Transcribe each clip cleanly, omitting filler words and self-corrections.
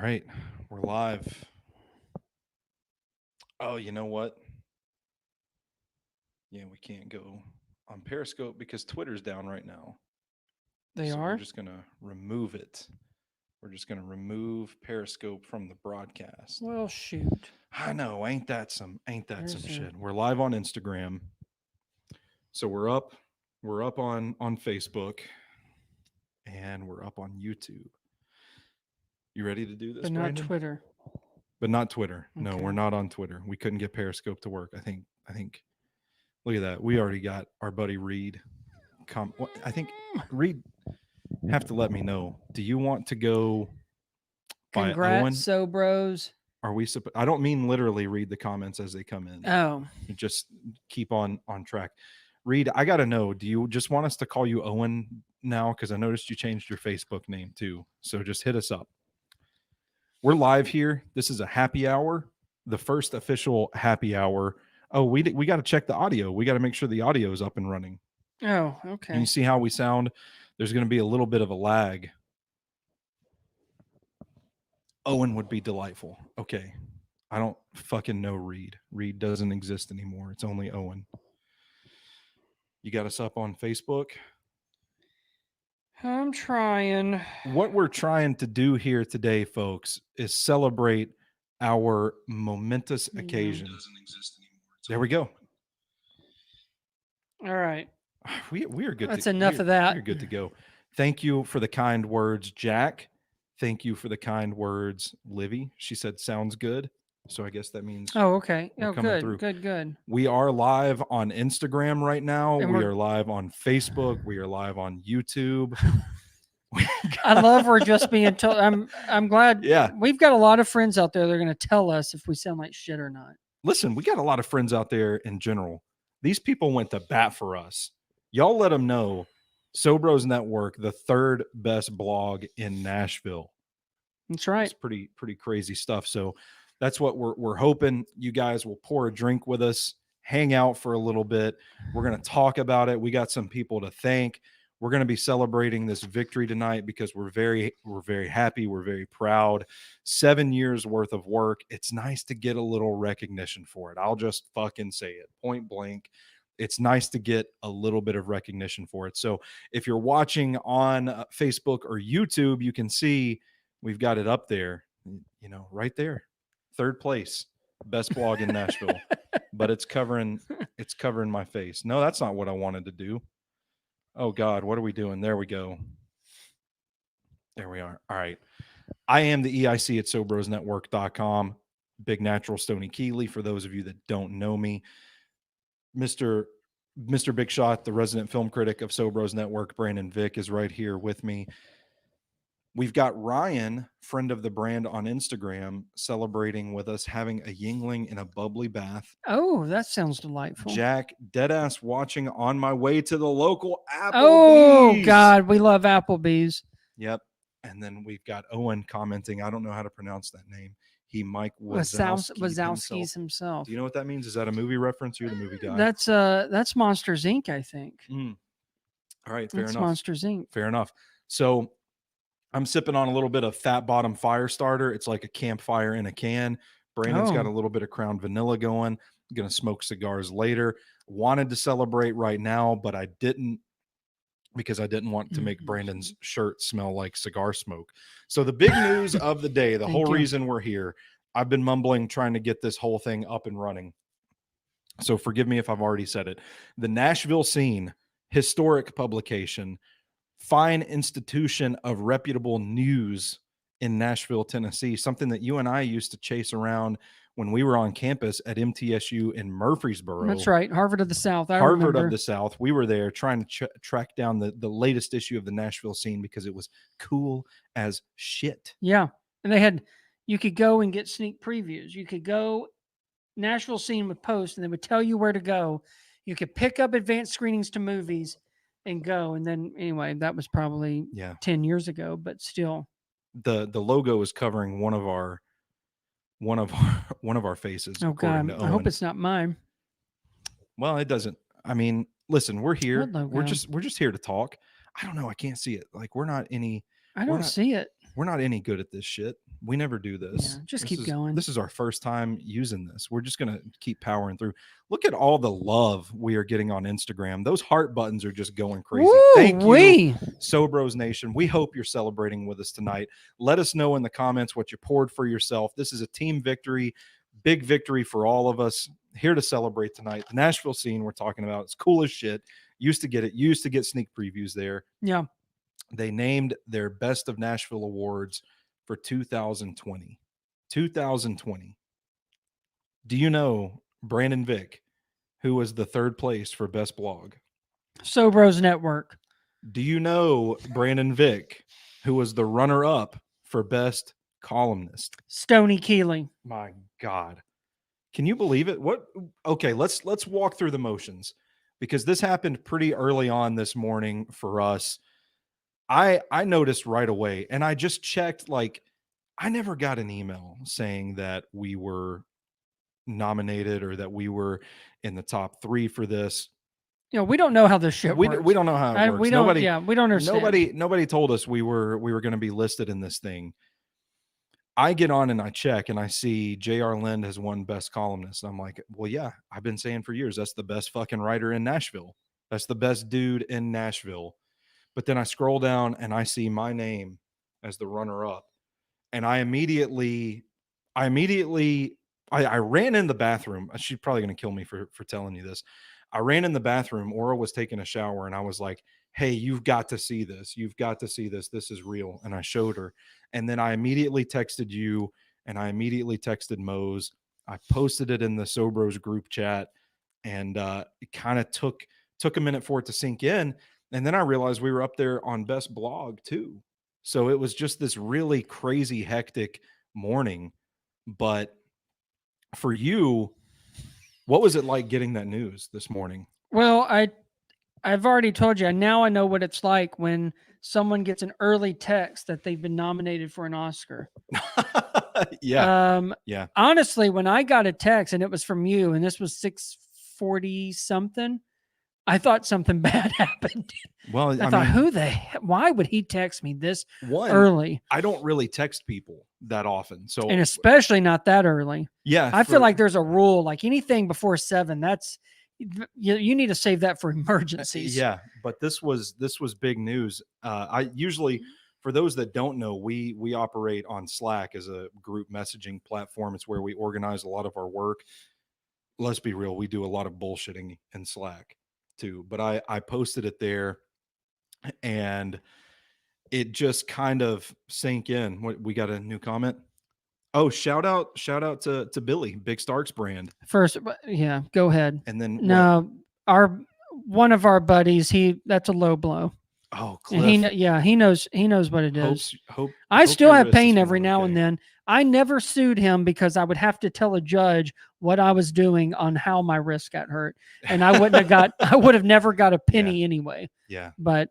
right, we're live. Oh, you know what? Yeah, we can't go on Periscope because Twitter's down right now. They So we're are? just going to remove it. We're just going to remove Periscope from the broadcast. Well, shoot. I know, ain't that some There's a shit. We're live on Instagram. So we're up on Facebook and we're up on YouTube. You ready to do this, but not Brandon? Twitter. But not Twitter. No, we're Okay. not on Twitter. We couldn't get Periscope to work. I think look at that. We already got our buddy Reed. I think Reed have to let me know. Do you want to go by Congrats, Owen? so bros. Are we? I don't mean literally read the comments as they come in. Oh, Just keep on track. Reed, I gotta know. Do you just want us to call you Owen now? Because I noticed you changed your Facebook name too. So just hit us up. We're live here. This is a happy hour, the first official happy hour. Oh, we got to check the audio. We got to make sure the audio is up and running. oh, And you okay. see how we sound? There's going to be a little bit of a lag. Owen would be delightful. Okay. I don't fucking know Reed. Reed doesn't exist anymore. It's only Owen. You got us up on Facebook? I'm trying. What we're trying to do here today, folks, is celebrate our momentous occasion. Doesn't Exist anymore. There we go. All right. We are good. That's enough of that. We're good to go. Thank you for the kind words, Jack. Thank you for the kind words, Livy. She said sounds good. So I guess that means Oh, okay. we're Oh, coming good. through. Good. We are live on Instagram right now. And We we're- are live on Facebook. We are live on YouTube. I love we're just being told. I'm glad. Yeah. We've got a lot of friends out there. They're going to tell us if we sound like shit or not. Listen, we got a lot of friends out there in general. These people went to bat for us. Y'all let them know. Sobros Network, the third best blog in Nashville. That's right. It's pretty crazy stuff. So that's what we're hoping you guys will pour a drink with us, hang out for a little bit. We're going to talk about it. We got some people to thank. We're going to be celebrating this victory tonight because we're very happy. We're very proud. 7 years worth of work. It's nice to get a little recognition for it. I'll just fucking say it point blank. It's nice to get a little bit of recognition for it. So if you're watching on Facebook or YouTube, you can see we've got it up there, right there. Third place, best blog in Nashville. But it's covering my face. No, that's not what I wanted to do. Oh God, what are we doing? There we go. There we are. All right. I am the EIC at SobrosNetwork.com. Big Natural Stoney Keeley, for those of you that don't know me. Mr. Big Shot, the resident film critic of Sobros Network, Brandon Vick, is right here with me. We've got Ryan, friend of the brand on Instagram, celebrating with us, having a Yingling in a bubbly bath. Oh, that sounds delightful. Jack, deadass watching on my way to the local Applebee's. Oh, God. We love Applebee's. Yep. And then we've got Owen commenting. I don't know how to pronounce that name. He Mike Wazowski's himself. Do you know what that means? Is that a movie reference? You're the movie guy. That's Monsters Inc., I think. All right, fair That's enough. Monsters Inc. Fair enough. So I'm sipping on a little bit of Fat Bottom Fire Starter. It's like a campfire in a can. Brandon's got a little bit of Crown Vanilla going. I'm going to smoke cigars later. Wanted to celebrate right now, but I didn't, because I didn't want to make Brandon's shirt smell like cigar smoke. So the big news of the day, the whole reason we're here, I've been mumbling trying to get this whole thing up and running. So forgive me if I've already said it. The Nashville Scene, historic publication, fine institution of reputable news in Nashville, Tennessee, something that you and I used to chase around when we were on campus at MTSU in Murfreesboro. That's right. Harvard of the South. Harvard of the South. We were there trying to track down the latest issue of the Nashville Scene because it was cool as shit. Yeah. And you could go and get sneak previews. You could go, Nashville Scene would post and they would tell you where to go. You could pick up advanced screenings to movies and go. And then anyway, that was probably 10 years ago, but still. The logo is covering one of our faces. Oh God, I hope it's not mine. Well, it doesn't. I mean, listen, we're here. We're just here to talk. I don't know. I can't see it. Like we're not any. I don't see it. We're not any good at this shit. We never do this. Yeah, just This keep is going. this is our first time using this. We're just gonna keep powering through. Look at all the love we are getting on Instagram. Those heart buttons are just going crazy. Thank you, Woo-wee. Sobros Nation. We hope you're celebrating with us tonight. Let us know in the comments what you poured for yourself. This is a team victory, big victory for all of us. Here to celebrate tonight. The Nashville scene we're talking about. It's cool as shit. Used to get sneak previews there. Yeah. They named their Best of Nashville awards for 2020. 2020. Do you know Brandon Vick, who was the third place for best blog? Sobros Network. Do you know Brandon Vick, who was the runner up for best columnist? Stoney Keeling. My God. Can you believe it? What? Okay, let's walk through the motions because this happened pretty early on this morning for us. I noticed right away, and I just checked. Like, I never got an email saying that we were nominated or that we were in the top 3 for this. You know, we don't know how this shit We works. don't know how it works. We don't. Yeah, we don't understand. Nobody told us we were going to be listed in this thing. I get on and I check and I see J.R. Lind has won best columnist. I'm like, well, yeah, I've been saying for years that's the best fucking writer in Nashville. That's the best dude in Nashville. But then I scroll down and I see my name as the runner up. And I immediately ran in the bathroom. She's probably going to kill me for telling you this. I ran in the bathroom. Aura was taking a shower and I was like, hey, you've got to see this. You've got to see this. This is real. And I showed her. And then I immediately texted you and I immediately texted Mose. I posted it in the Sobros group chat and it kind of took a minute for it to sink in. And then I realized we were up there on best blog too. So it was just this really crazy, hectic morning. But for you, what was it like getting that news this morning? Well, I've already told you. Now I know what it's like when someone gets an early text that they've been nominated for an Oscar. Yeah. Yeah. Honestly, when I got a text and it was from you, and this was 6:40 something, I thought something bad happened. Well, I thought, why would he text me this early? I don't really text people that often. So, and especially not that early. Yeah. I feel like there's a rule, like anything before 7, that's, you need to save that for emergencies. Yeah. But this was big news. I usually, for those that don't know, we operate on Slack as a group messaging platform. It's where we organize a lot of our work. Let's be real. We do a lot of bullshitting in Slack too, but I posted it there and it just kind of sank in. We got a new comment. Oh, shout out to Billy, Big Starks brand. First, yeah, go ahead. And then no, one of our buddies, that's a low blow. Oh, Cliff. And he knows what it is. I hope still have pain every now and then. I never sued him because I would have to tell a judge what I was doing on how my wrist got hurt, and I would have never got a penny anyway. Yeah, but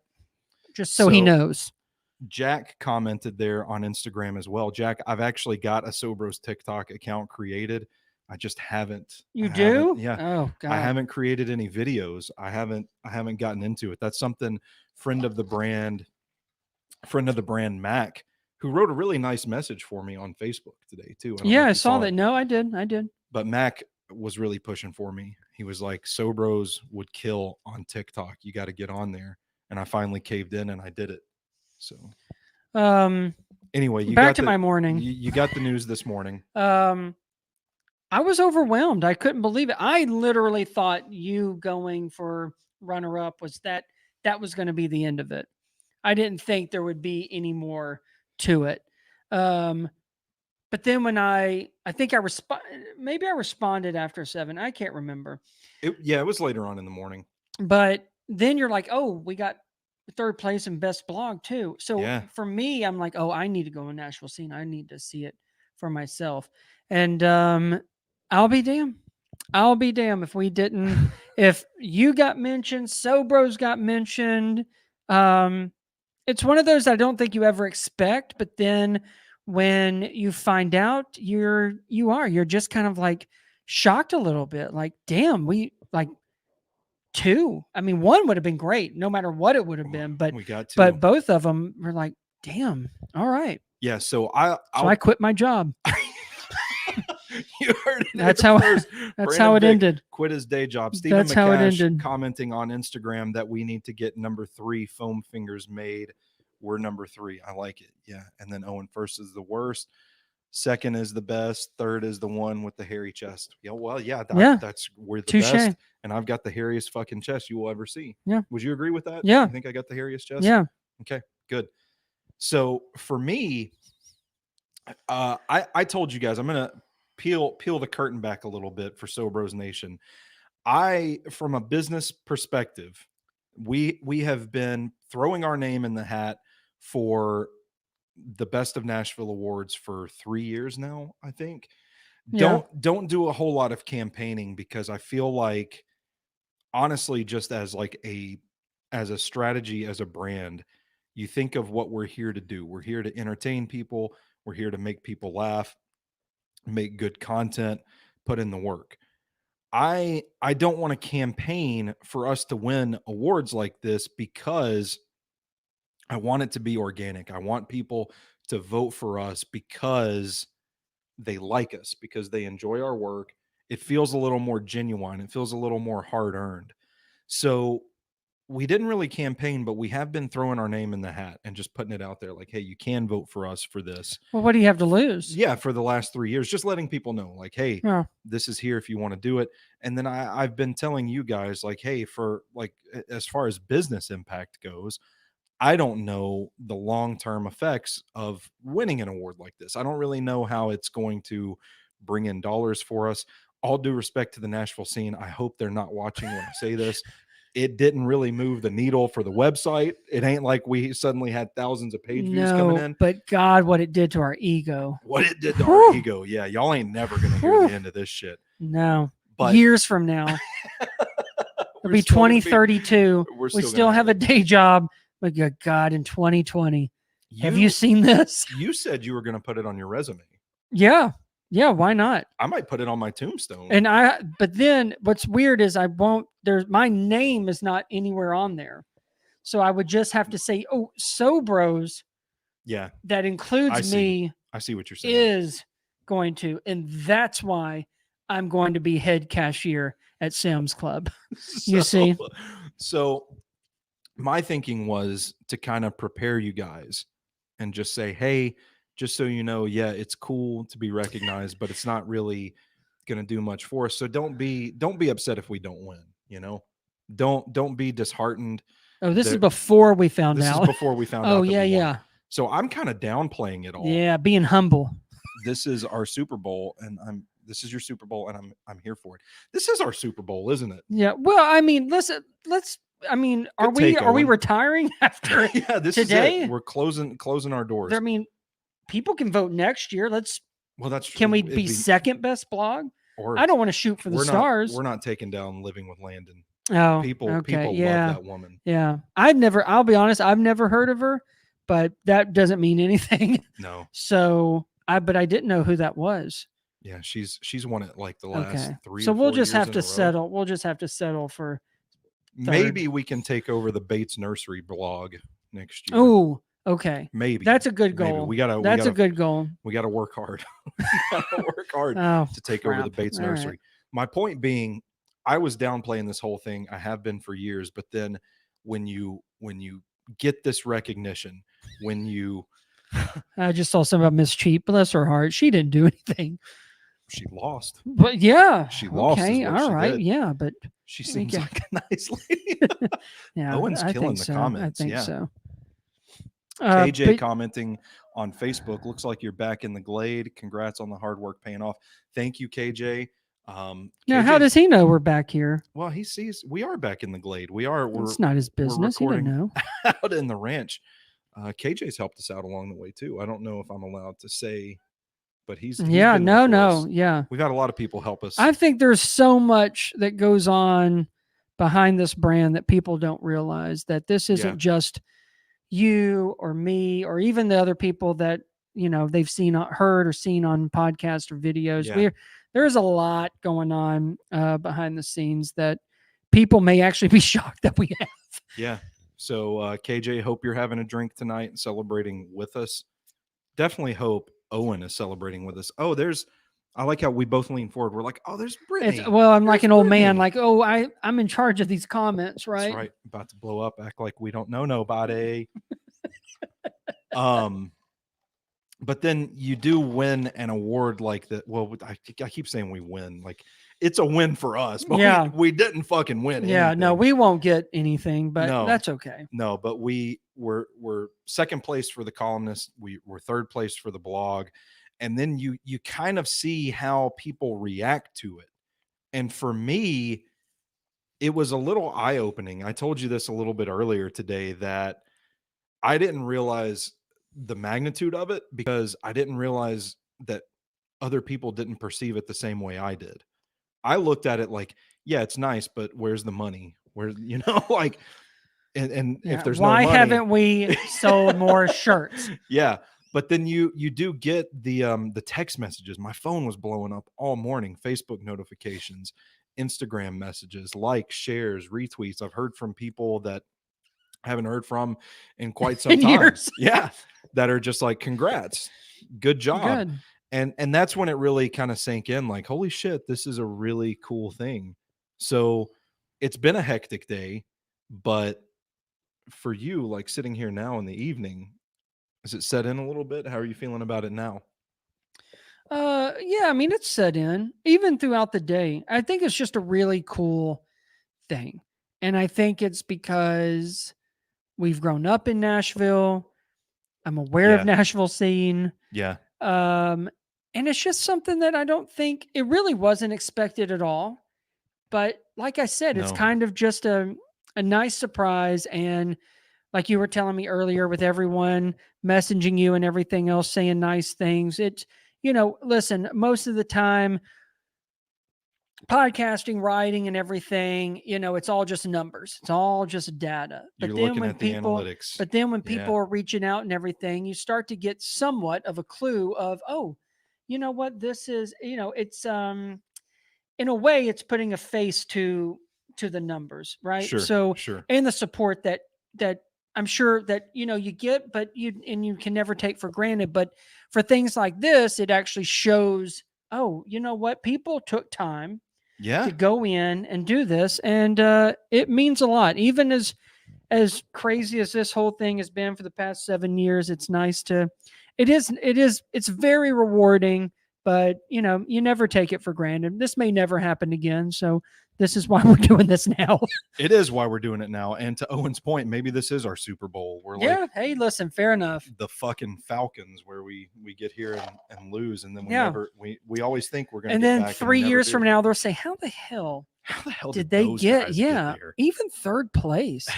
just so he knows. Jack commented there on Instagram as well. Jack, I've actually got a Sobros TikTok account created. I just haven't. You do? Yeah. Oh God. I haven't created any videos. I haven't gotten into it. That's something friend of the brand Mac, who wrote a really nice message for me on Facebook today too. I saw that. No, I did. But Mac was really pushing for me. He was like, Sobros would kill on TikTok. You got to get on there. And I finally caved in and I did it. So, anyway, back to my morning. You got the news this morning. I was overwhelmed. I couldn't believe it. I literally thought you going for runner-up was that was going to be the end of it. I didn't think there would be any more to it. But then when I think maybe I responded after 7. I can't remember. It was later on in the morning. But then you're like, oh, we got 3rd place in best blog too. So for me, I'm like, oh, I need to go in Nashville scene. I need to see it for myself. And I'll be damned if we didn't. If you got mentioned, Sobros got mentioned. It's one of those I don't think you ever expect, but then when you find out, you're just kind of like shocked a little bit. Like, damn, we like 2. I mean, 1 would have been great, no matter what it would have been. But we got 2. But both of them were like, damn, all right. Yeah. So So I quit my job. You heard it. That's here how first. that's Brandon how it Vick ended. quit his day job. Stephen That's how it McCash ended. commenting on Instagram that we need to get number 3 foam fingers made. We're number 3. I like it. Yeah. And then Owen, first is the worst. Second is the best. Third is the one with the hairy chest. Yeah, well, yeah, Yeah. that's we're the Touche. best. And I've got the hairiest fucking chest you will ever see. Yeah. Would you agree with that? Yeah. You think I got the hairiest chest? Yeah. Okay, good. So for me, I told you guys I'm gonna peel the curtain back a little bit for Sobros Nation. From a business perspective, we have been throwing our name in the hat for the Best of Nashville awards for 3 years now, I think. Yeah. Don't do a whole lot of campaigning because I feel like honestly just as a strategy, as a brand, you think of what we're here to do. We're here to entertain people, we're here to make people laugh, make good content, put in the work. I don't want to campaign for us to win awards like this because I want it to be organic. I want people to vote for us because they like us, because they enjoy our work. It feels a little more genuine. It feels a little more hard earned. So we didn't really campaign, but we have been throwing our name in the hat and just putting it out there like, hey, you can vote for us for this. Well, what do you have to lose? Yeah, for the last 3 years, just letting people know, like, hey, Yeah. this is here if you want to do it. And then I've been telling you guys, like, hey, for like as far as business impact goes, I don't know the long-term effects of winning an award like this. I don't really know how it's going to bring in dollars for us. All due respect to the Nashville scene, I hope they're not watching when I say this. It didn't really move the needle for the website. It ain't like we suddenly had thousands of page views coming in. But God, what it did to our ego. What it did to our ego. Yeah, y'all ain't never going to hear the end of this shit. No. But years from now. It'll be 2032. We still have a day job. But good God, in 2020. Have you seen this? You said you were going to put it on your resume. Yeah. Yeah, why not? I might put it on my tombstone. But then what's weird is my name is not anywhere on there. So I would just have to say, oh, Sobros. Yeah. That includes me. I see what you're saying. Is going to. And that's why I'm going to be head cashier at Sam's Club. You see? So my thinking was to kind of prepare you guys and just say, hey, just so you know, yeah, it's cool to be recognized, but it's not really going to do much for us. So don't be upset if we don't win, you know? Don't be disheartened. Oh, this is before we found out. This is before we found out. Oh, yeah, yeah. So I'm kind of downplaying it all. Yeah, being humble. This is our Super Bowl, and this is your Super Bowl, and I'm here for it. This is our Super Bowl, isn't it? Yeah. Well, I mean, let's. I mean, are we retiring after yeah, this today? Is it. We're closing our doors. I mean, people can vote next year. That's true. Can we be second best blog? Or I don't want to shoot for the stars. We're not taking down Living with Landon. Oh, people love that woman. Yeah. I'll be honest, I've never heard of her, but that doesn't mean anything. No. So but I didn't know who that was. Yeah, she's won it like the last 3 So or 4 we'll just years have to settle. We'll just have to settle for maybe we can take over the Bates Nursery blog next year. Oh, okay. Maybe. That's a good goal. That's a good goal. We gotta work hard. To take over the Bates Nursery. Right. My point being, I was downplaying this whole thing. I have been for years, but then when you get this recognition, when you I just saw something about Miss Cheap. Bless her heart. She didn't do anything. She lost. But yeah. She lost. Okay. All right. Yeah. But she seems like a nice lady. Yeah. Owen's killing the comments. I think so. KJ commenting on Facebook, looks like you're back in the Glade. Congrats on the hard work paying off. Thank you, KJ. Now, how does he know we're back here? Well, he sees we are back in the Glade. It's not his business. He didn't know. Out in the ranch. KJ's helped us out along the way too. I don't know if I'm allowed to say, but he's yeah, no. We've had a lot of people help us. I think there's so much that goes on behind this brand that people don't realize, that this isn't just you or me or even the other people that, they've heard or seen on podcasts or videos. Yeah. There's a lot going on behind the scenes that people may actually be shocked that we have. Yeah. So KJ, hope you're having a drink tonight and celebrating with us. definitely hope Owen is celebrating with us. Oh, I like how we both lean forward. We're like, oh, there's Brittany. I'm like There's an old man, Brittany. like, oh, I'm in charge of these comments, That's right? right. About to blow up. Act like we don't know nobody. um, but then you do win an award like that. Well, I keep saying we win. Like it's a win for us, but Yeah. we didn't fucking win. Yeah, no, anything. we won't get anything, but No. that's okay. No, but we're second place for the columnist. We're third place for the blog, and then you kind of see how people react to it. And for me, it was a little eye opening. I told you this a little bit earlier today that I didn't realize the magnitude of it because I didn't realize that other people didn't perceive it the same way I did. I looked at it like, yeah, it's nice, but where's the money? Where like. And Yeah. if there's Why no money, haven't we sold more shirts? Yeah, but then you do get the text messages. My phone was blowing up all morning. Facebook notifications, Instagram messages, likes, shares, retweets. I've heard from people that I haven't heard from in quite some In time. years. Yeah, that are just like, congrats, good job. Good. And that's when it really kind of sank in. Like, holy shit, this is a really cool thing. So it's been a hectic day, but for you, like sitting here now in the evening, is it set in a little bit? How are you feeling about it now? Yeah, I mean, it's set in even throughout the day. I think it's just a really cool thing. And I think it's because we've grown up in Nashville. I'm aware of Yeah. Nashville scene. Yeah. And it's just something that I don't think it really wasn't expected at all. But like I said, it's No. kind of just a nice surprise. And like you were telling me earlier, with everyone messaging you and everything else saying nice things, it's, listen, most of the time, podcasting, writing, and everything, it's all just numbers. It's all just data. You're looking at the analytics. But then when Yeah. people are reaching out and everything, you start to get somewhat of a clue of, oh, you know what, this is, it's in a way, it's putting a face to the numbers, right? Sure. So, Sure. and the support that I'm sure that you get, but you can never take for granted. But for things like this, it actually shows, oh, you know what, people took time Yeah. to go in and do this, and it means a lot. Even as crazy as this whole thing has been for the past 7 years, it's nice to. It's very rewarding. But you never take it for granted. This may never happen again, so this is why we're doing this now. It is why we're doing it now. And to Owen's point, maybe this is our Super Bowl. We're Yeah. Hey, listen, fair enough. the fucking Falcons, where we get here and lose, and then we Yeah. never we always think we're gonna. And get then back 3 and we never years do. from now, they'll say, "How the hell How the hell did they those get? guys Yeah, there? even third place."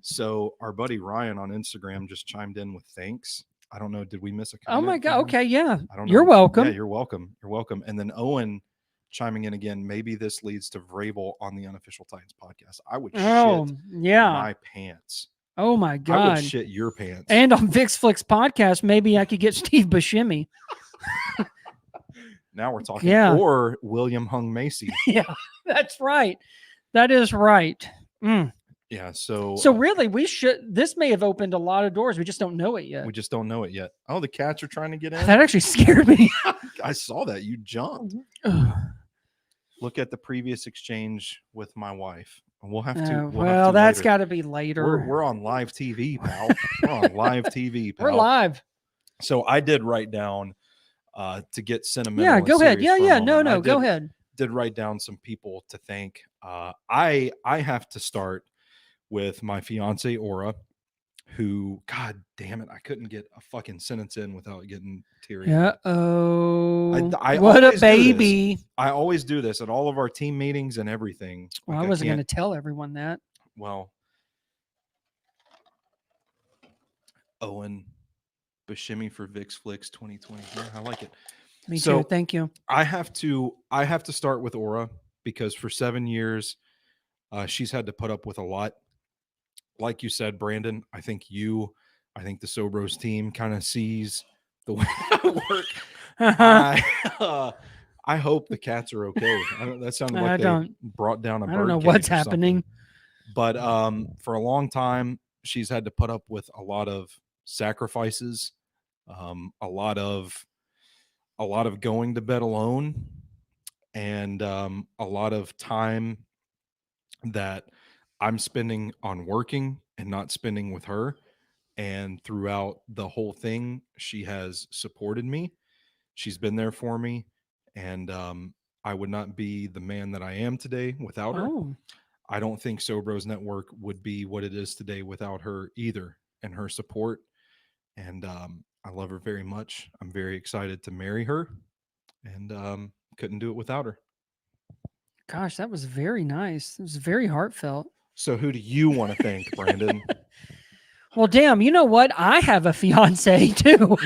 So our buddy Ryan on Instagram just chimed in with thanks. I don't know. Did we miss a Oh comment? my from God. him? Okay. Yeah. I don't know. You're welcome. Yeah, you're welcome. You're welcome. And then Owen chiming in again. Maybe this leads to Vrabel on the Unofficial Titans podcast. I would Oh shit yeah. my pants. Oh my I would God. shit your pants. And on VixFlix podcast, maybe I could get Steve Buscemi. Now we're talking. Yeah. Or William Hung Macy. Yeah, that's right. That is right. Mm. Yeah. So really, this may have opened a lot of doors. We just don't know it yet. we just don't know it yet. Oh, the cats are trying to get in. That actually scared me. I saw that. You jumped. Look at the previous exchange with my wife. We'll have to. Well, that's got to be later. We're on live TV, pal. We're on live TV, pal. We're live. So I did write down to get sentimental. Yeah, and go ahead. serious for a Yeah. moment. No, I go ahead. Did write down some people to thank. I have to start with my fiance Aura, who, God damn it, I couldn't get a fucking sentence in without getting teary. Yeah. Oh, I what a always do this. baby! I always do this at all of our team meetings and everything. Well, Like, I wasn't going can't- to tell everyone that. Well, Owen Buscemi for VixFlix 2020. Yeah, I like it. Me So- too. Thank you. I have to start with Aura because for 7 years, she's had to put up with a lot. Like you said, Brandon, I think the Sobros team kind of sees the way I work. I hope the cats are okay. That sounded like they brought down a bird. I don't know cage what's or happening. something. But for a long time, she's had to put up with a lot of sacrifices A lot of going to bed alone, and a lot of time that I'm spending on working and not spending with her. And throughout the whole thing, she has supported me. She's been there for me, and I would not be the man that I am today without her. Oh, I don't think Sobros Network would be what it is today without her either, and her support. And I love her very much. I'm very excited to marry her, and couldn't do it without her. gosh, that was very nice. It was very heartfelt. So, who do you want to thank, Brandon? Well, damn, you know what? I have a fiance too.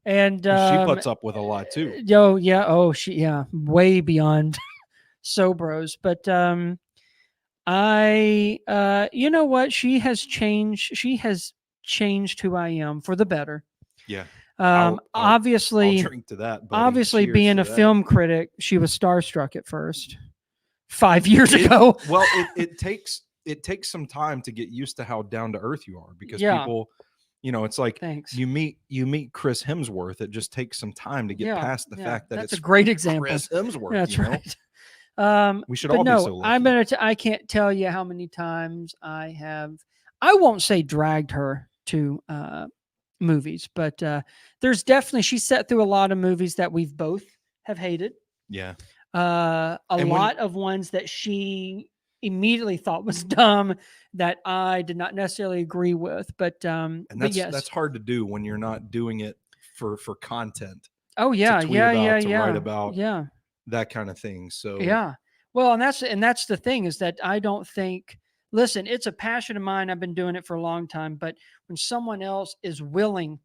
And She puts up with a lot too. oh yeah, way beyond Sobros. But you know what? She has changed. She has changed who I am for the better. Yeah. I'll Obviously, drink to that. Buddy. obviously, Cheers being to a that. film critic, she was starstruck at first. 5 years ago. Well, it takes some time to get used to how down to earth you are, because Yeah. people, it's like Thanks. you meet Chris Hemsworth. It just takes some time to get past the fact that that's it's a great example. Chris Hemsworth. That's you know? right. We should but all no, be so lucky. I can't tell you how many times I won't say dragged her to movies, but there's definitely, she sat through a lot of movies that we've both have hated. Yeah. A lot of ones that she immediately thought was dumb that I did not necessarily agree with. But that's hard to do when you're not doing it for content. Oh yeah, to write about, that kind of thing. So yeah. Well, and that's the thing, is that I don't think, listen, it's a passion of mine. I've been doing it for a long time, but when someone else is willing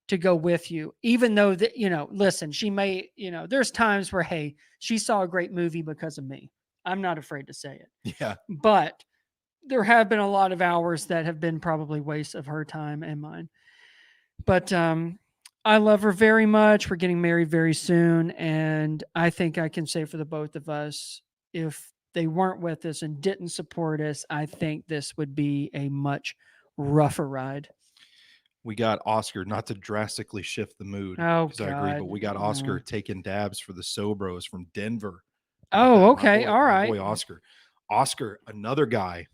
to go with you, even though that, listen, she may, there's times where, hey, she saw a great movie because of me. I'm not afraid to say it. Yeah. But there have been a lot of hours that have been probably waste of her time and mine. But I love her very much. We're getting married very soon. And I think I can say for the both of us, if they weren't with us and didn't support us, I think this would be a much rougher ride. We got Oscar, not to drastically shift the mood, Oh, because I agree, but we got Oscar taking dabs for the Sobros from Denver. Oh, okay. All right. Boy, Oscar, another guy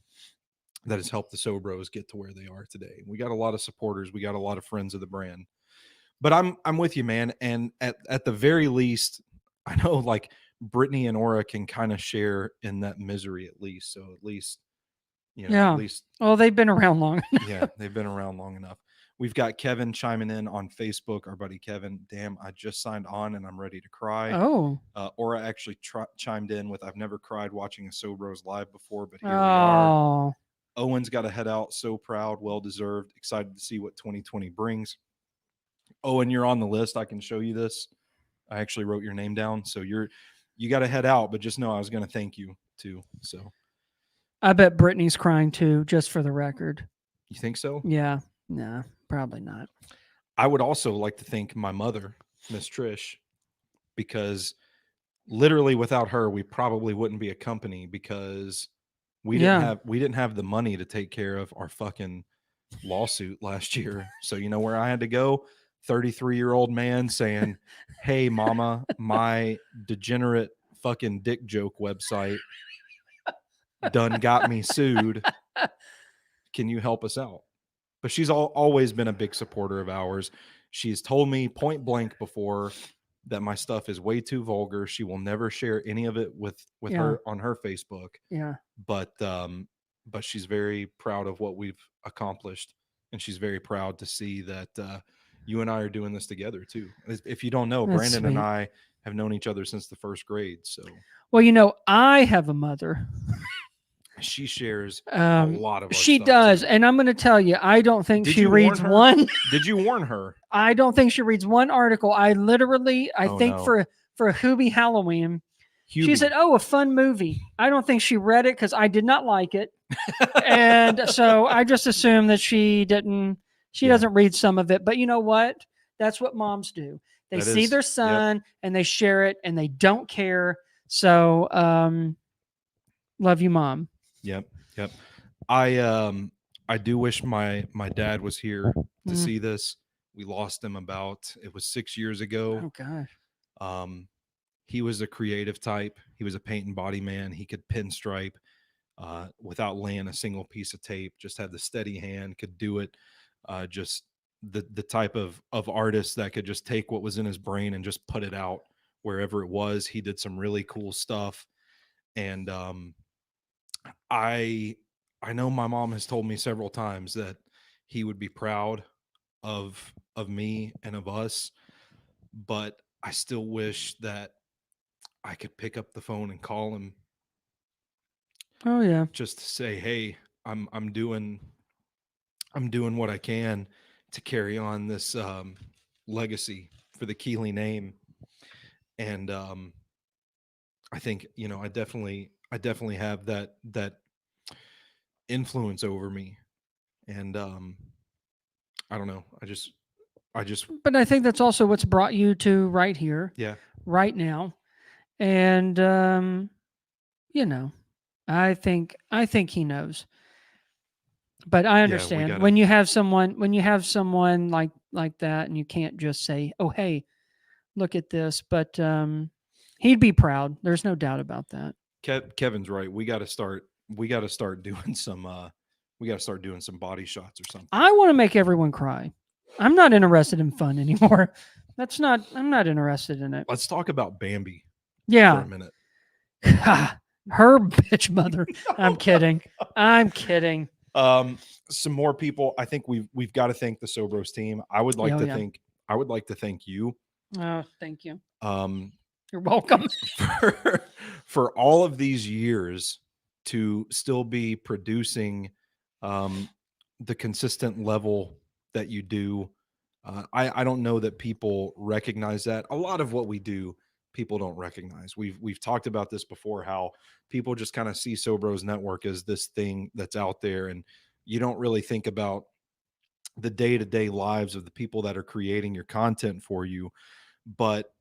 that has helped the Sobros get to where they are today. We got a lot of supporters. We got a lot of friends of the brand. But I'm with you, man. And at the very least, I know like Brittany and Aura can kind of share in that misery at least. So at least, at least. Well, they've been around long enough. Yeah, they've been around long enough. We've got Kevin chiming in on Facebook. Our buddy Kevin. Damn, I just signed on and I'm ready to cry. Oh. Aura actually chimed in with, I've never cried watching a Sobros live before, but here we are. Owen's got to head out. So proud, well deserved. Excited to see what 2020 brings. Owen, you're on the list. I can show you this. I actually wrote your name down. So you got to head out, but just know I was going to thank you too. So I bet Brittany's crying too, just for the record. You think so? Yeah. No, probably not. I would also like to thank my mother, Miss Trish, because literally without her, we probably wouldn't be a company, because we didn't have the money to take care of our fucking lawsuit last year. So you know where I had to go? 33-year-old man saying, "Hey mama, my degenerate fucking dick joke website done got me sued. Can you help us out?" But she's always been a big supporter of ours. She's told me point blank before that my stuff is way too vulgar. She will never share any of it with her on her Facebook. Yeah. But she's very proud of what we've accomplished, and she's very proud to see that you and I are doing this together too. If you don't know, That's Brandon sweet. and I have known each other since the first grade. So, well, I have a mother. She shares a lot of our she stuff does, too. and I'm going to tell you, I don't think she reads one. Did you warn her? I don't think she reads one article. I think for Hubie Halloween, she said, "Oh, a fun movie." I don't think she read it because I did not like it, and so I just assume that she didn't. She doesn't read some of it, but you know what? That's what moms do. They see their son and they share it, and they don't care. So, love you, Mom. Yep. I do wish my dad was here to see this. We lost him it was 6 years ago. Oh gosh. He was a creative type. He was a paint and body man. He could pinstripe without laying a single piece of tape. Just had the steady hand, could do it. Just the type of artist that could just take what was in his brain and just put it out wherever it was. He did some really cool stuff, and I I know my mom has told me several times that he would be proud of me and of us, but I still wish that I could pick up the phone and call him Oh yeah. just to say, "Hey, I'm doing what I can to carry on this legacy for the Keeley name." And I think, I definitely have that influence over me. And I don't know. I just But I think that's also what's brought you to right here, yeah. right now. And you know, I think he knows. But I Yeah, we understand gotta. when you have someone like that, and you can't just say, "Oh, hey, look at this." But he'd be proud. There's no doubt about that. Kevin's right. We got to start doing some we got to start doing some body shots or something. I want to make everyone cry. I'm not interested in fun anymore. That's not. I'm not interested in it. Let's talk about Bambi for Yeah, a minute. her bitch mother. I'm kidding. I'm kidding. Some more people. I think we've got to thank the Sobros team. I would like Oh to yeah. thank you Oh, thank you. um You're welcome. for all of these years to still be producing um the consistent level that you do. I don't know that people recognize that. A lot of what we do, people don't recognize. We've talked about this before, how people just kind of see Sobros Network as this thing that's out there, and you don't really think about the day-to-day lives of the people that are creating your content for you. But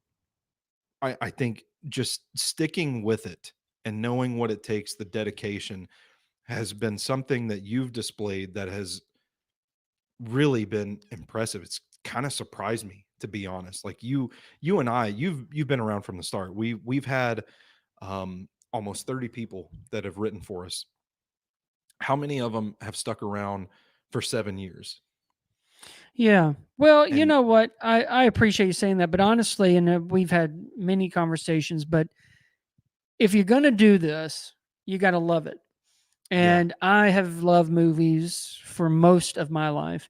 I think just sticking with it and knowing what it takes, the dedication, has been something that you've displayed that has really been impressive. It's kind of surprised me, to be honest. Like you and I, you've been around from the start. We've had almost 30 people that have written for us. How many of them have stuck around for 7 years? Yeah. Well, you And know what? I appreciate you saying that, but honestly, and we've had many conversations, but if you're going to do this, you got to love it. yeah, And I have loved movies for most of my life.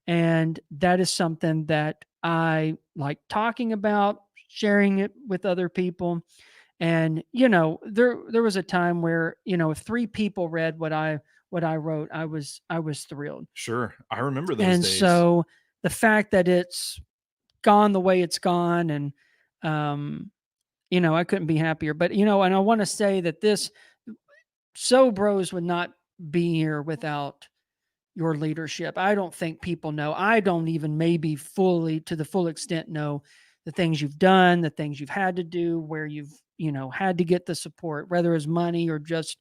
And that is something that I like talking about, sharing it with other people. And there was a time where, if three people read what I wrote, I was thrilled. sure. I remember those And days. so the fact that it's gone the way it's gone, and um I couldn't be happier. But and I want to say that this Bros would not be here without your leadership. I don't think people know. I don't even maybe fully, to the full extent, know the things you've done, the things you've had to do, where you've had to get the support, whether it's money or just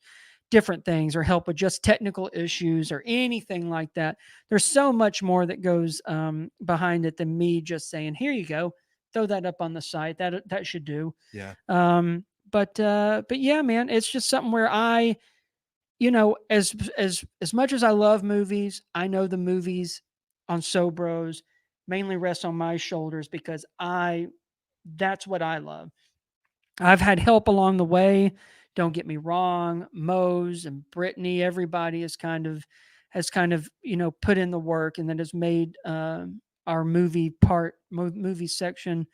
different things, or help with just technical issues or anything like that. There's so much more that goes behind it than me just saying, "Here you go, throw that up on the site. That should do." Yeah. But yeah, man, it's just something where as much as I love movies, I know the movies on Sobros mainly rest on my shoulders because that's what I love. I've had help along the way. Don't get me wrong. Mose and Brittany, everybody has kind of put in the work, and that has made our movie section.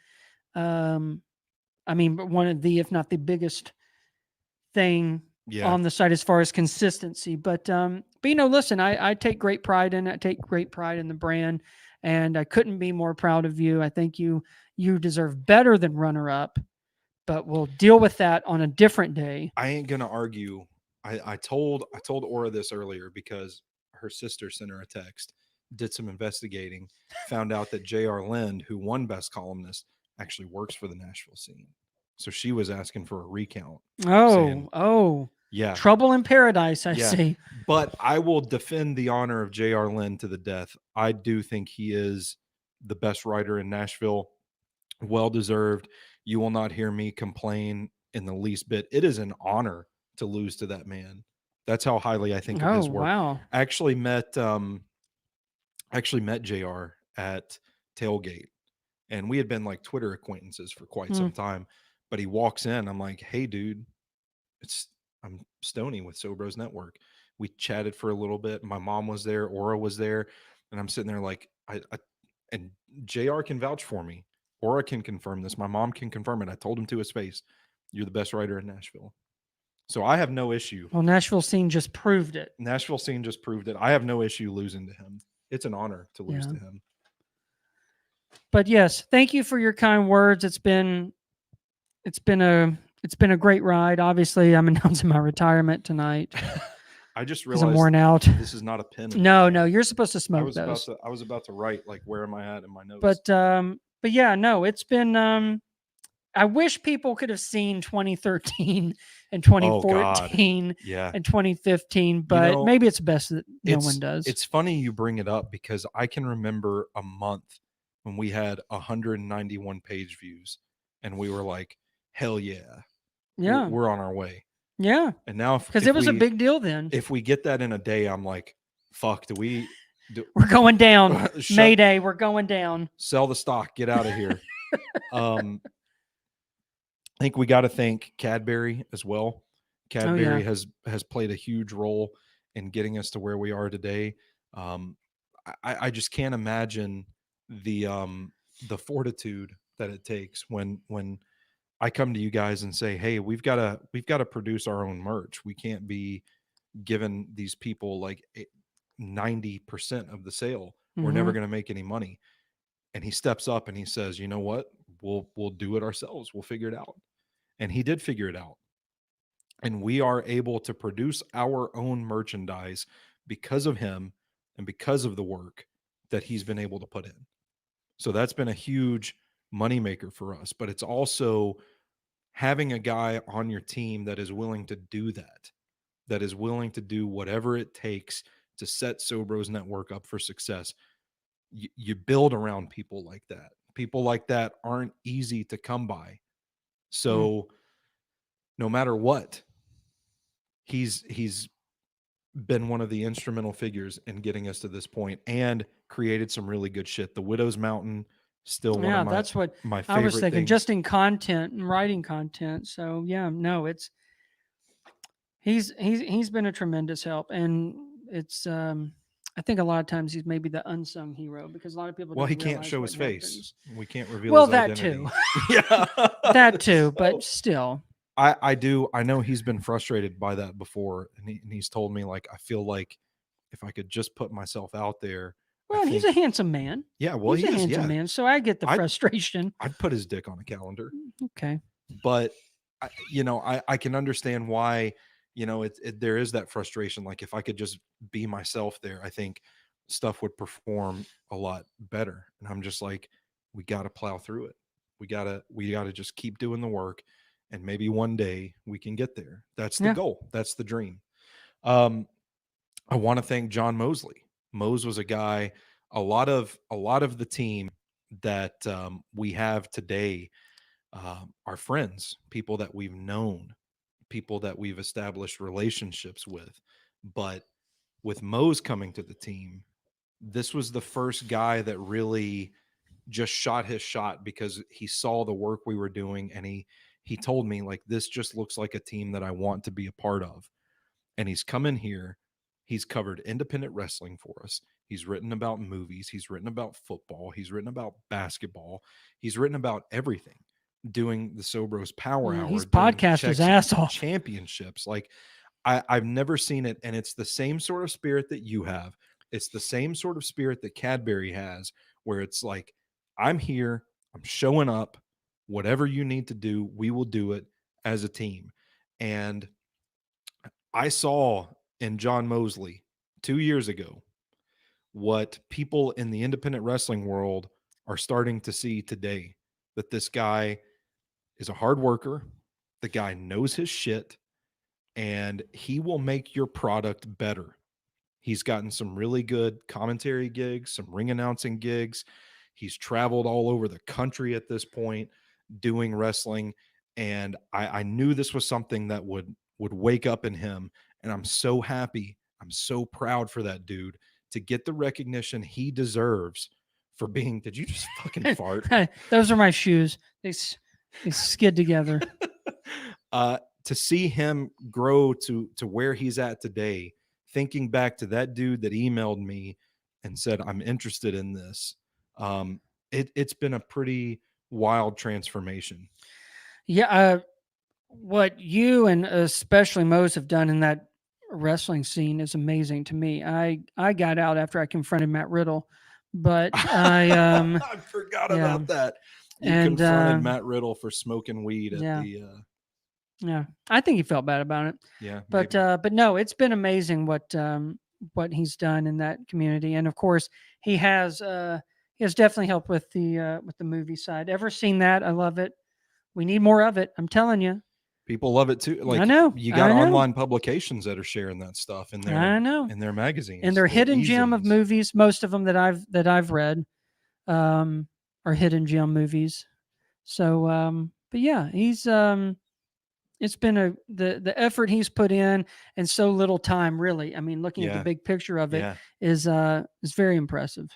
Um, I mean, one of the, if not the biggest thing Yeah. on the site as far as consistency. But listen, I take great pride in it. I take great pride in the brand, and I couldn't be more proud of you. I think you deserve better than runner up, but we'll deal with that on a different day. I ain't gonna argue. I told Aura this earlier because her sister sent her a text, did some investigating, found out that J.R. Lind, who won Best Columnist, actually works for the Nashville scene. So she was asking for a recount, saying, Oh, "Yeah, trouble in paradise, I yeah." see. But I will defend the honor of J.R. Lind to the death. I do think he is the best writer in Nashville. Well deserved. You will not hear me complain in the least bit. It is an honor to lose to that man. That's how highly I think of Oh, his work. wow. I actually met JR at Tailgate, and we had been like Twitter acquaintances for quite Hmm. some time. But he walks in, I'm like, "Hey, dude, it's I'm Stoney with Sobros Network." We chatted for a little bit. My mom was there, Aura was there, and I'm sitting there like, I and JR can vouch for me. Aura can confirm this. My mom can confirm it. I told him to his face, "You're the best writer in Nashville." So I have no issue. Well, Nashville scene just proved it. Nashville scene just proved it. I have no issue losing to him. It's an honor to lose Yeah. to him. But yes, thank you for your kind words. It's been a great ride. Obviously, I'm announcing my retirement tonight I just because I'm realized worn out. this is not a pen. In No, my no, hand. you're supposed to I smoke was those. about to write like where am I at in my notes. But yeah, no, it's been I wish people could have seen 2013 and Oh God. 2014 Yeah. and 2015, You but know, maybe it's best that no one does. It's funny you bring it up because I can remember a month when we had 191 page views and we were like, hell yeah, Yeah. we're on our way. Yeah. And now Because it was a big deal then. if we get that in a day, I'm like, fuck, We're going down. shut, Mayday, we're going down. sell the stock, get out of here. I think we got to thank Cadbury as well. Cadbury has played a huge role in getting us to where we are today. I just can't imagine the fortitude that it takes when I come to you guys and say, "Hey, we've got to produce our own merch. We can't be giving these people like 90% of the sale. We're never going to make any money." And he steps up and he says, "You know what? We'll do it ourselves. We'll figure it out." And he did figure it out. And we are able to produce our own merchandise because of him and because of the work that he's been able to put in. So that's been a huge moneymaker for us. But it's also having a guy on your team that is willing to do that is willing to do whatever it takes to set Sobros Network up for success. You build around people like that. People like that aren't easy to come by. So no matter what, he's been one of the instrumental figures in getting us to this point and created some really good shit. The Widow's Mountain, still one of that's what my I was favorite thinking, things. just in content and writing content. So yeah, no, it's he's been a tremendous help, and it's I think a lot of times he's maybe the unsung hero because a lot of people Well, don't he can't realize show what his happens. face. We can't reveal Well, his that identity. too. Yeah. That too, So, but still. I do. I know he's been frustrated by that before, and he's told me like I feel like if I could just put myself out there. Well, he's a handsome man. Yeah, well, he's a handsome man, so I get the frustration. I'd put his dick on a calendar. Okay, but I can understand why there is that frustration. Like if I could just be myself there, I think stuff would perform a lot better. And I'm just like, we got to plow through it. We gotta just keep doing the work, and maybe one day we can get there. That's the goal. That's the dream. I want to thank John Mosley. Mose was a guy. A lot of the team that we have today are friends, people that we've known, people that we've established relationships with. But with Mose coming to the team, this was the first guy that really just shot his shot because he saw the work we were doing, and he told me like, this just looks like a team that I want to be a part of. And he's come in here. He's covered independent wrestling for us. He's written about movies. He's written about football. He's written about basketball. He's written about everything. Doing the Sobros Power Hour. He's podcasted his ass off. Championships. Like I've never seen it, and it's the same sort of spirit that you have. It's the same sort of spirit that Cadbury has, where it's like, I'm here. I'm showing up. Whatever you need to do, we will do it as a team. And I saw in John Mosley 2 years ago what people in the independent wrestling world are starting to see today, that this guy is a hard worker. The guy knows his shit, and he will make your product better. He's gotten some really good commentary gigs, some ring announcing gigs. He's traveled all over the country at this point doing wrestling. And I knew this was something that would wake up in him. And I'm so happy. I'm so proud for that dude to get the recognition he deserves for being. Did you just fucking fart? Those are my shoes. They skid together. To see him grow to where he's at today, thinking back to that dude that emailed me and said, I'm interested in this. It's been a pretty wild transformation. Yeah. What you and especially Mose have done in that wrestling scene is amazing to me. I got out after I confronted Matt Riddle, but I forgot yeah. about that. You And confronted Matt Riddle for smoking weed at yeah. the yeah. I think he felt bad about it. yeah, But no, it's been amazing what he's done in that community, and of course he has definitely helped with the movie side. Ever seen that? I love it. We need more of it. I'm telling you. people love it too. Like I know. you got I know. online publications that are sharing that stuff in I know. their magazines. And they're the hidden gem of e-zines. movies. Most of them that I've read are hidden gem movies. So but yeah, he's it's been the effort he's put in and so little time, really. I mean, looking at the big picture of it is very impressive.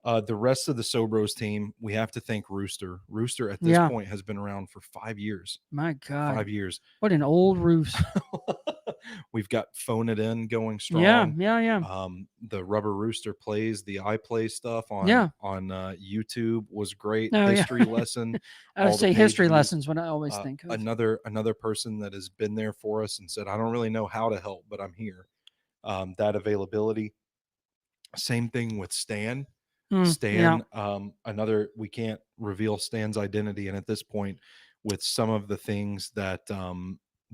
The rest of the Sobros team, we have to thank Rooster. Rooster at this point has been around for 5 years. My God. 5 years. What an old Roos. We've got Phone It In going strong. Yeah. The Rubber Rooster Plays, the iPlay stuff on YouTube was great. History lesson. I would say history lessons when I always think of. Another person that has been there for us and said, I don't really know how to help, but I'm here. That availability. Same thing with Stan. Stan, another, we can't reveal Stan's identity. And at this point, with some of the things that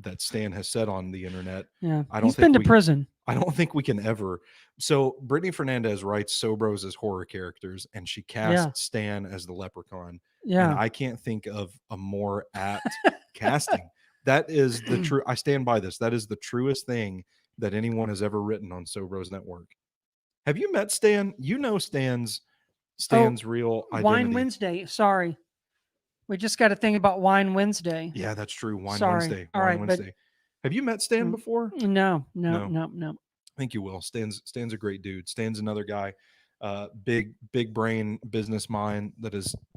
that Stan has said on the internet, he's been to prison. I don't think we can ever. So Brittany Fernandez writes Sobros as horror characters, and she casts Stan as the leprechaun. Yeah. And I can't think of a more apt casting. That is the true. I stand by this. That is the truest thing that anyone has ever written on Sobros Network. Have you met Stan? You know Stan's real identity. Wine Wednesday. Sorry. We just got to think about Wine Wednesday. Yeah, that's true. Wednesday. All right, Wednesday. Have you met Stan before? No. I think you will. Stan's a great dude. Stan's another guy, big brain, business mind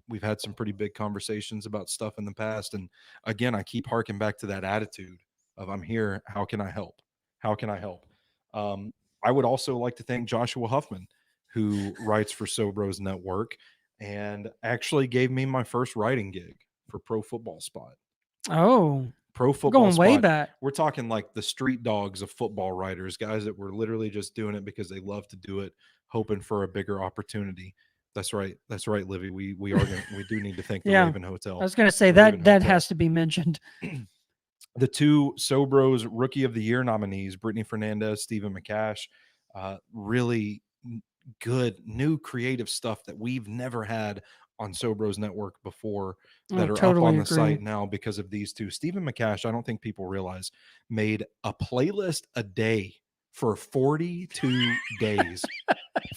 we've had some pretty big conversations about stuff in the past. And again, I keep harking back to that attitude of I'm here. How can I help? How can I help? I would also like to thank Joshua Huffman, who writes for Sobros Network and actually gave me my first writing gig for Pro Football Spot. Oh, Pro Football going Spot. Way back. We're talking like the street dogs of football writers, guys that were literally just doing it because they love to do it, hoping for a bigger opportunity. That's right, Livy. We do need to thank the Raven Hotel. I was going to say that has to be mentioned. The two Sobros Rookie of the Year nominees, Brittany Fernandez, Stephen McCash, really good new creative stuff that we've never had on Sobros Network before that are up on the site now because of these two. Stephen McCash, I don't think people realize, made a playlist a day for 42 days.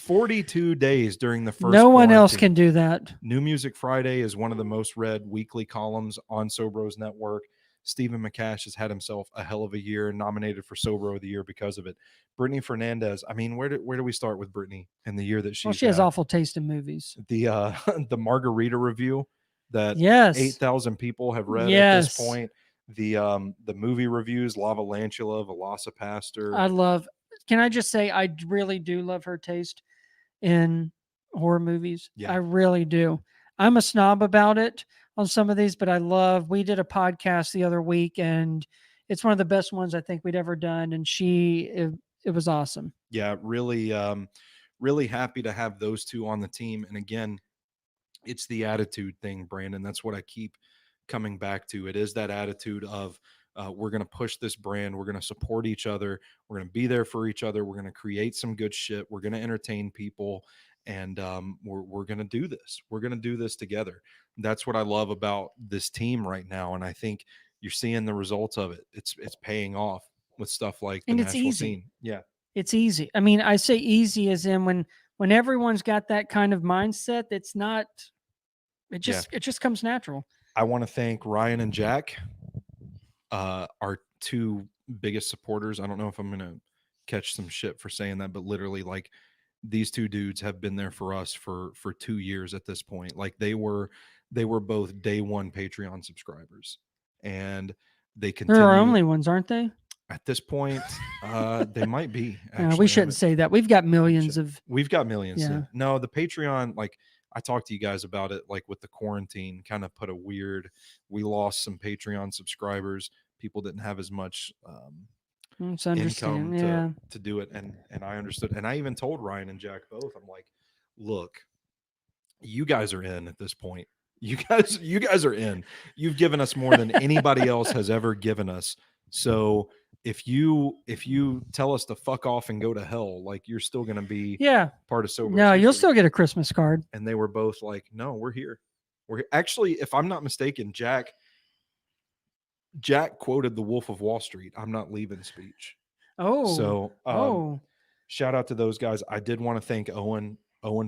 42 days during the first No one quarantine. else can do that. New Music Friday is one of the most read weekly columns on Sobros Network. Stephen McCash has had himself a hell of a year, nominated for Sobro of the Year because of it. Brittany Fernandez, I mean, where do we start with Brittany in the year that she has awful taste in movies. The Margarita review that 8,000 people have read at this point. The movie reviews, Lava Lantula, Velocipaster. Can I just say I really do love her taste in horror movies. Yeah. I really do. I'm a snob about it on some of these, but we did a podcast the other week and it's one of the best ones I think we'd ever done. And it was awesome. Yeah, really, really happy to have those two on the team. And again, it's the attitude thing, Brandon. That's what I keep coming back to. It is that attitude of we're going to push this brand. We're going to support each other. We're going to be there for each other. We're going to create some good shit. We're going to entertain people. And we're going to do this. We're going to do this together. That's what I love about this team right now. And I think you're seeing the results of it. It's paying off with stuff like the Nashville scene. Yeah. It's easy. I mean, I say easy as in when when everyone's got that kind of mindset, it's not. Yeah. It just comes natural. I want to thank Ryan and Jack, our two biggest supporters. I don't know if I'm gonna catch some shit for saying that, but literally, like, these two dudes have been there for us for 2 years at this point. Like, they were both day one Patreon subscribers, and they They're our continue only ones, aren't they? at this point. They might be We actually. shouldn't say that. We've got millions of. We've got millions. Yeah. No, the Patreon, like, I talked to you guys about it, like with the quarantine, kind of put a weird. We lost some Patreon subscribers. People didn't have as much Let's income understand. Yeah. to do it, and I understood, and I even told Ryan and Jack both. I'm like, look, you guys are in at this point. You guys are in. You've given us more than anybody else has ever given us. So if you tell us to fuck off and go to hell, like, you're still going to be Yeah. part of Sober's No, you'll history. still get a Christmas card. And they were both like, no, we're here. We're here. Actually, if I'm not mistaken, Jack quoted the Wolf of Wall Street, "I'm not leaving" speech. Oh. So Oh. shout out to those guys. I did want to thank Owen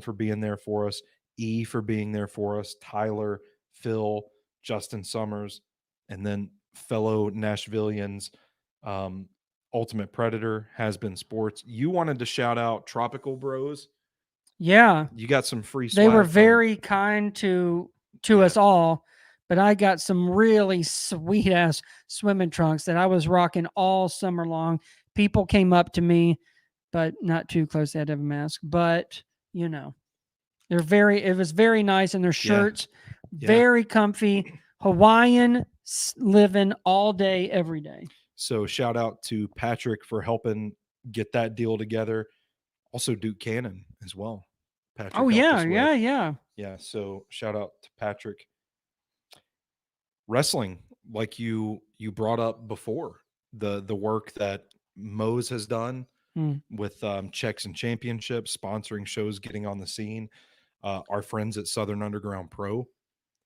for being there for us, E for being there for us, Tyler, Phil, Justin Summers, and then fellow Nashvillians, Ultimate Predator, Has Been Sports. You wanted to shout out Tropical Bros. Yeah. You got some free They swag were from- very kind to us all, but I got some really sweet ass swimming trunks that I was rocking all summer long. People came up to me, but not too close. They had to have a mask, but you know, it was very nice, and their shirts very comfy, Hawaiian living all day, every day. So shout out to Patrick for helping get that deal together. Also Duke Cannon as well. Patrick Oh helped yeah, us with. yeah. So shout out to Patrick. Wrestling, like you brought up before, the work that Mose has done with checks and championships, sponsoring shows, getting on the scene. Our friends at Southern Underground Pro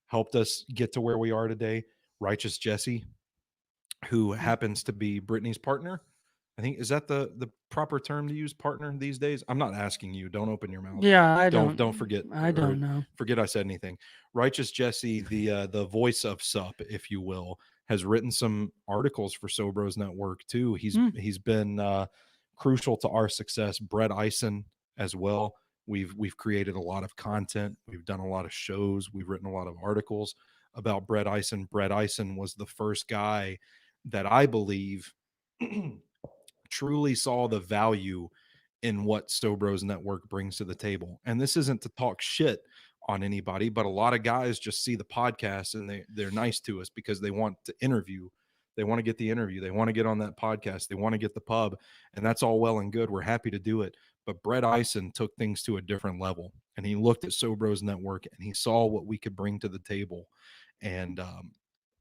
helped us get to where we are today. Righteous Jesse, who happens to be Brittany's partner. I think, is that the proper term to use, partner, these days? I'm not asking you. Don't open your mouth. Yeah, I Don't don't forget. I don't know. Forget I said anything. Righteous Jesse, the voice of SUP, if you will, has written some articles for Sobros Network too. He's been crucial to our success. Brett Eisen as well. We've created a lot of content. We've done a lot of shows. We've written a lot of articles about Brett Eisen. Brett Eisen was the first guy that I believe truly saw the value in what Sobros Network brings to the table. And this isn't to talk shit on anybody, but a lot of guys just see the podcast and they're nice to us because they want to interview. They want to get the interview. They want to get on that podcast. They want to get the pub. And that's all well and good. We're happy to do it. But Brett Eisen took things to a different level. And he looked at Sobros Network and he saw what we could bring to the table. And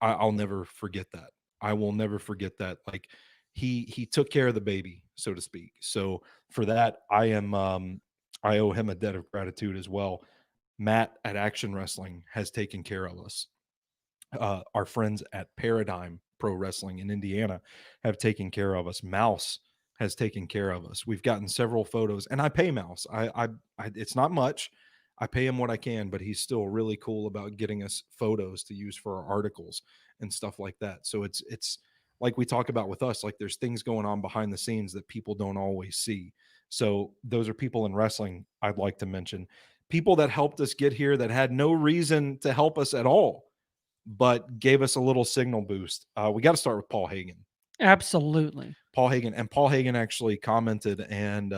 I'll never forget that. I will never forget that. Like, he took care of the baby, so to speak. So for that, I owe him a debt of gratitude as well. Matt at Action Wrestling has taken care of us. Our friends at Paradigm Pro Wrestling in Indiana have taken care of us. Mouse has taken care of us. We've gotten several photos, and I pay Mouse. I it's not much. I pay him what I can, but he's still really cool about getting us photos to use for our articles and stuff like that. So it's like we talk about with us, like, there's things going on behind the scenes that people don't always see. So those are people in wrestling I'd like to mention. People that helped us get here that had no reason to help us at all, but gave us a little signal boost. We got to start with Paul Hagen. Absolutely. Paul Hagen actually commented and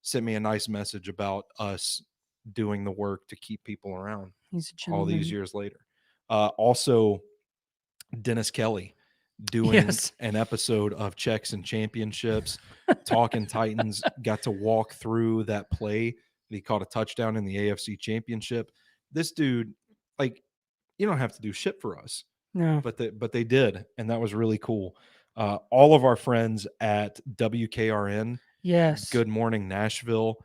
sent me a nice message about us doing the work to keep people around all these years later. Also, Dennis Kelly doing an episode of Checks and Championships, Talking Titans, got to walk through that play. He caught a touchdown in the AFC Championship. This dude, like, you don't have to do shit for us. No. But they did, and that was really cool. All of our friends at WKRN, Good Morning Nashville,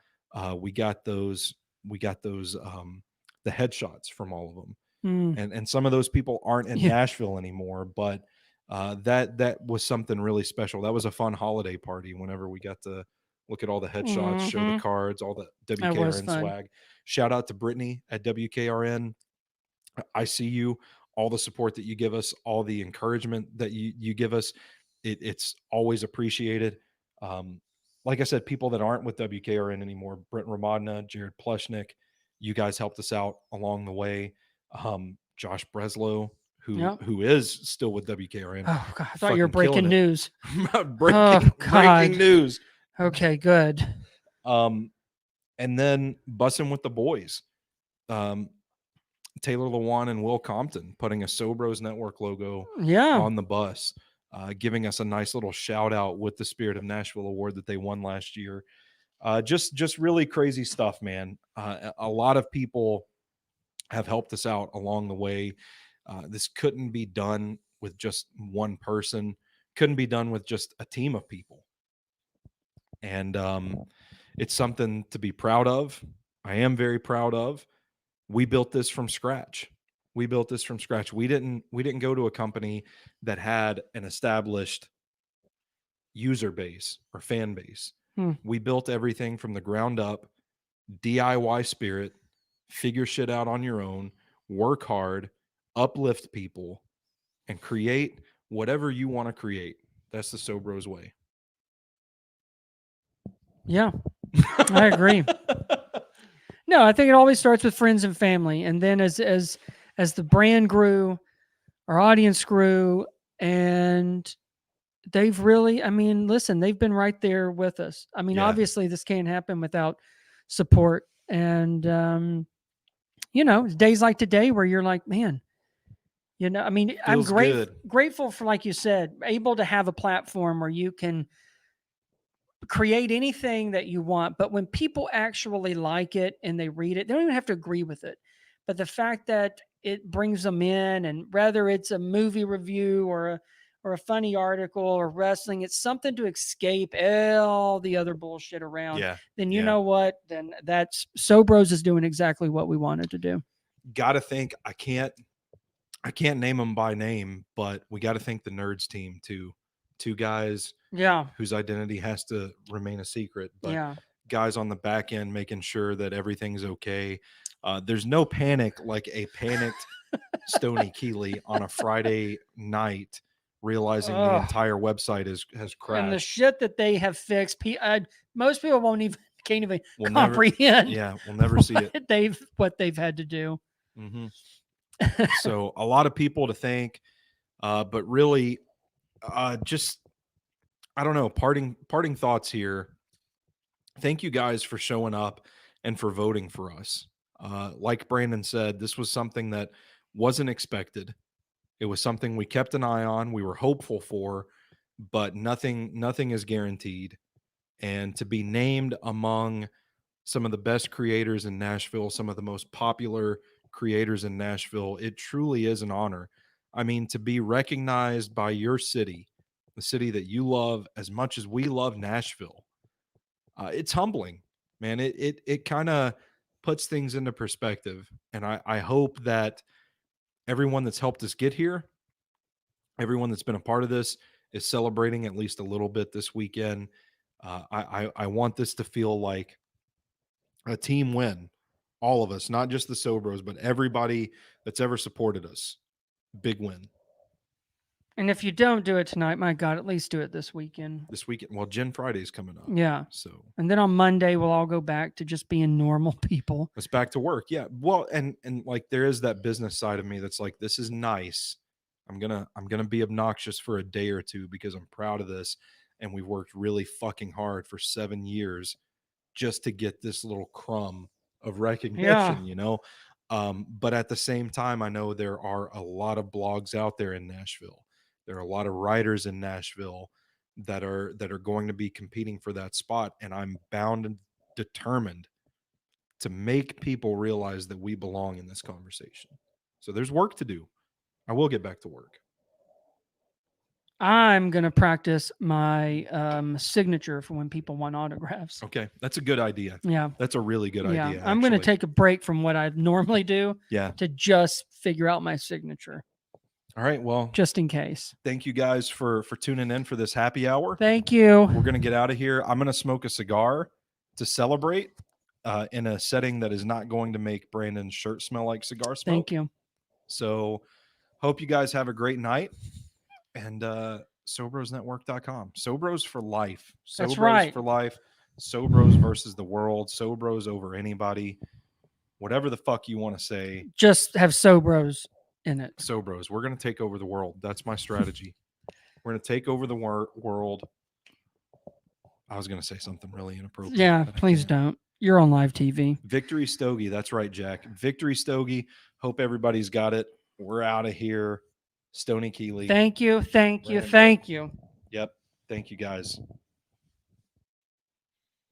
we got those the headshots from all of them. And some of those people aren't in Nashville anymore, but that was something really special. That was a fun holiday party whenever we got to Look at all the headshots, show the cards, all the That was WKRN fun. swag. Shout out to Brittany at WKRN. I see you, all the support that you give us, all the encouragement that you give us. It's always appreciated. Um, like I said, people that aren't with WKRN anymore, Brent Ramadna, Jared Plushnick, you guys helped us out along the way. Josh Breslow, Yep. who is still with WKRN, Oh God, I thought you were fucking killing breaking it. news. breaking Oh, breaking God. news. Okay, good. And then bussing with the boys. Taylor Lewan and Will Compton putting a Sobros Network logo Yeah. on the bus, giving us a nice little shout out with the Spirit of Nashville award that they won last year. Just really crazy stuff, man. A lot of people have helped us out along the way. This couldn't be done with just one person, couldn't be done with just a team of people. And it's something to be proud of. I am very proud of. We built this from scratch. We built this from scratch. We didn't go to a company that had an established user base or fan base. We built everything from the ground up, DIY spirit, figure shit out on your own, work hard, uplift people, and create whatever you want to create. That's the Sobros way. Yeah, I agree. No, I think it always starts with friends and family, and then as the brand grew, our audience grew, and they've really, I mean, listen, they've been right there with us. I mean, Yeah. obviously, this can't happen without support, and you know, days like today where you're like, man, you know, I mean, I'm Feels good. grateful for, like you said, able to have a platform where you can create anything that you want, but when people actually like it and they read it, they don't even have to agree with it. But the fact that it brings them in, and whether it's a movie review or a funny article or wrestling, it's something to escape all the other bullshit around. Yeah. Then you yeah. know what? Then that's Sobros is doing exactly what we wanted to do. Got to think. I can't name them by name, but we got to thank the Nerds team too. Two guys Yeah. whose identity has to remain a secret, but Yeah. guys on the back end making sure that everything's okay. There's no panic like a panicked Stoney Keeley on a Friday night, realizing the Ugh. entire website has And the crashed. shit that they have fixed, most people can't even We'll never, comprehend. yeah, we'll never see it. What they've had to do. hmm So a lot of people to thank, but really, just I don't know. Parting thoughts here. Thank you guys for showing up and for voting for us. Like Brandon said, this was something that wasn't expected. It was something we kept an eye on. We were hopeful for, but nothing is guaranteed. And to be named among some of the best creators in Nashville, some of the most popular creators in Nashville, it truly is an honor. I mean, to be recognized by your city, the city that you love as much as we love Nashville, it's humbling, man. It kind of puts things into perspective. And I hope that everyone that's helped us get here, everyone that's been a part of this, is celebrating at least a little bit this weekend. I want this to feel like a team win. All of us, not just the Sobros, but everybody that's ever supported us. Big win. And if you don't do it tonight, my God, at least do it this weekend. This weekend. Well, Gin Friday's coming up. Yeah. So And then on Monday, we'll all go back to just being normal people. it's back to work. Yeah. Well, and like there is that business side of me that's like, this is nice. I'm gonna be obnoxious for a day or two because I'm proud of this. And we've worked really fucking hard for 7 years just to get this little crumb of recognition, you know. But at the same time, I know there are a lot of blogs out there in Nashville. There are a lot of writers in Nashville that are going to be competing for that spot, and I'm bound and determined to make people realize that we belong in this conversation. So there's work to do. I will get back to work. I'm going to practice my signature for when people want autographs. Okay, that's a good idea. Yeah. That's a really good idea. I'm going to take a break from what I normally do Yeah. to just figure out my signature. All right. Well, just in case. thank you guys for tuning in for this happy hour. Thank you. We're going to get out of here. I'm going to smoke a cigar to celebrate in a setting that is not going to make Brandon's shirt smell like cigar smoke. Thank you. So hope you guys have a great night. And SobrosNetwork.com. Sobros for life. That's Sobros right. for life. Sobros versus the world. Sobros over anybody. Whatever the fuck you want to say. Just have Sobros in it. Sobros. We're going to take over the world. That's my strategy. We're going to take over the world. I was going to say something really inappropriate. Yeah, but I please can't. don't. You're on live TV. Victory Stogie. That's right, Jack. Victory Stogie. Hope everybody's got it. We're out of here. Stoney Keeley. Thank you. Thank you. Brandon. Thank you. Yep. Thank you, guys.